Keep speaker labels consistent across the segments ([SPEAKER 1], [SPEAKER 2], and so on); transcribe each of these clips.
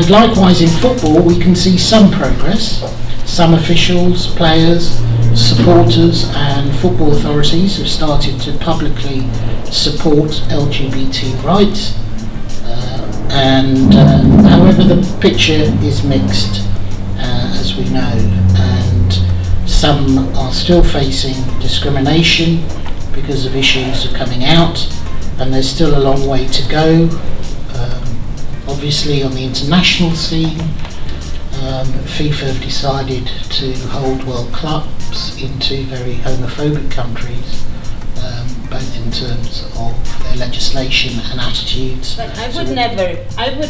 [SPEAKER 1] And likewise in football, we can see some progress. Some officials, players, supporters and football authorities have started to publicly support LGBT rights. However, the picture is mixed, as we know, and some are still facing discrimination because of issues of coming out, and there's still a long way to go. Obviously, on the international scene, FIFA have decided to hold World Cups in two very homophobic countries, both in terms of their legislation and attitudes.
[SPEAKER 2] But I would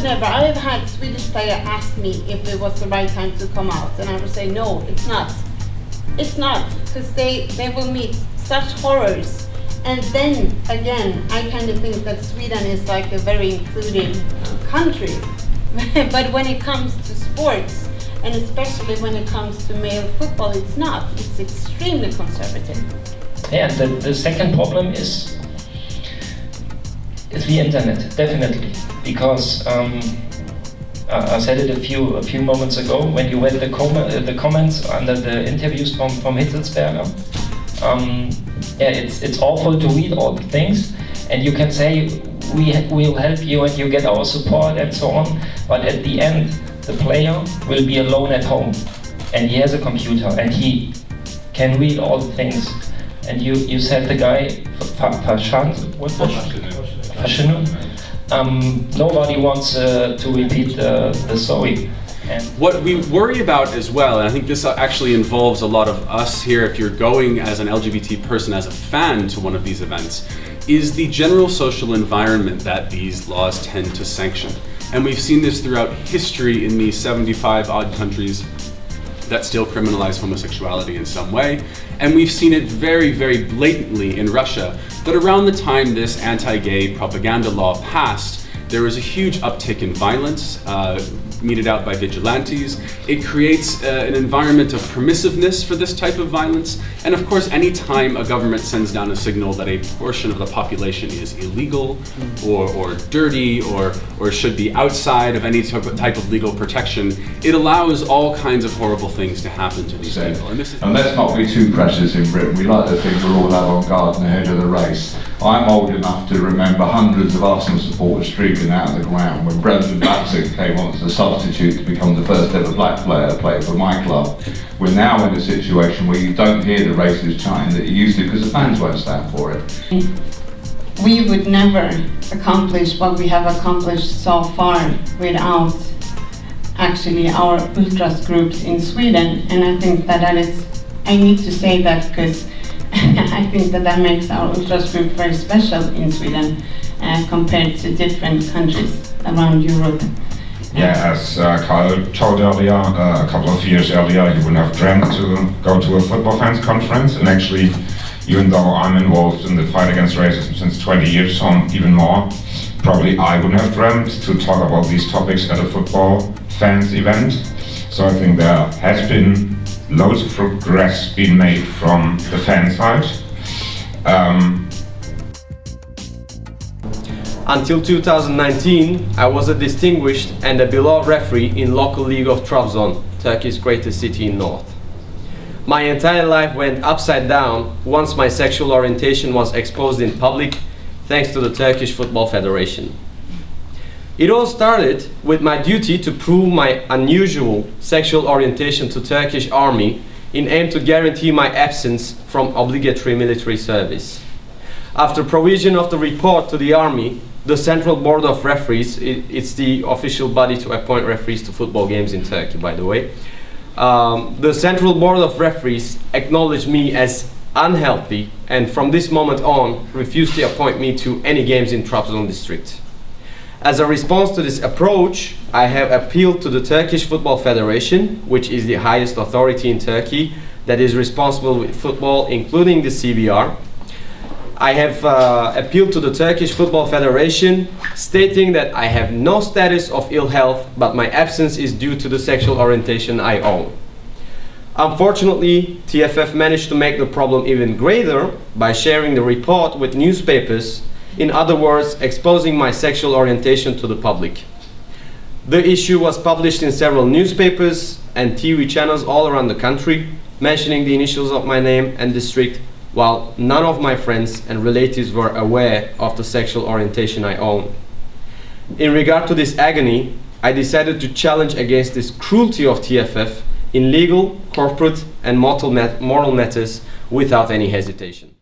[SPEAKER 2] never, I've had Swedish player ask me if it was the right time to come out, and I would say no, it's not. It's not, because they will meet such horrors. And then again, I kind of think that Sweden is like a very including country. But when it comes to sports, and especially when it comes to male football, it's not. It's extremely conservative.
[SPEAKER 3] Yeah, the second problem is the internet, definitely, because I said it a few moments ago when you read the comments under the interviews from Hitzlsperger. Yeah, it's awful to read all the things, and you can say we'll help you and you get our support and so on, but at the end the player will be alone at home, and he has a computer and he can read all the things. And you said the guy nobody wants to repeat the story. And
[SPEAKER 4] what we worry about as well, and I think this actually involves a lot of us here, if you're going as an LGBT person, as a fan to one of these events, is the general social environment that these laws tend to sanction. And we've seen this throughout history in the 75 odd countries that still criminalize homosexuality in some way. And we've seen it very, very blatantly in Russia, that around the time this anti-gay propaganda law passed, there was a huge uptick in violence, meted out by vigilantes. It creates an environment of permissiveness for this type of violence. And of course, any time a government sends down a signal that a portion of the population is illegal or dirty or should be outside of any type of legal protection, it allows all kinds of horrible things to happen to these people.
[SPEAKER 5] And let's not be too precious in Britain. We like to think we're all avant-garde and ahead of the race. I'm old enough to remember hundreds of Arsenal supporters streaming out of the ground when Brendan Batson came on as a substitute to become the first ever black player to play for my club. We're now in a situation where you don't hear the racist chant that you used to because the fans won't stand for it.
[SPEAKER 2] We would never accomplish what we have accomplished so far without actually our ultras groups in Sweden, and I think that is, I need to say that because I think that makes our ultras group very special in Sweden compared to different countries around Europe.
[SPEAKER 6] Yeah, as Carl told earlier, a couple of years earlier, he would have dreamt to go to a football fans conference, and actually, even though I'm involved in the fight against racism since 20 years or even more, probably I wouldn't have dreamt to talk about these topics at a football fans event. So I think there has been loads of progress being made from the fan side.
[SPEAKER 7] Until 2019, I was a distinguished and a beloved referee in local league of Trabzon, Turkey's greatest city in north. My entire life went upside down once my sexual orientation was exposed in public, thanks to the Turkish Football Federation. It all started with my duty to prove my unusual sexual orientation to Turkish army in aim to guarantee my absence from obligatory military service. After provision of the report to the army, the Central Board of Referees, it's the official body to appoint referees to football games in Turkey, by the way. The Central Board of Referees acknowledged me as unhealthy and from this moment on refused to appoint me to any games in Trabzon district. As a response to this approach, I have appealed to the Turkish Football Federation, which is the highest authority in Turkey that is responsible with football, including the CBR. I have appealed to the Turkish Football Federation, stating that I have no status of ill health, but my absence is due to the sexual orientation I own. Unfortunately, TFF managed to make the problem even greater by sharing the report with newspapers, in other words, exposing my sexual orientation to the public. The issue was published in several newspapers and TV channels all around the country, mentioning the initials of my name and district, while none of my friends and relatives were aware of the sexual orientation I own. In regard to this agony, I decided to challenge against this cruelty of TFF in legal, corporate and moral matters without any hesitation.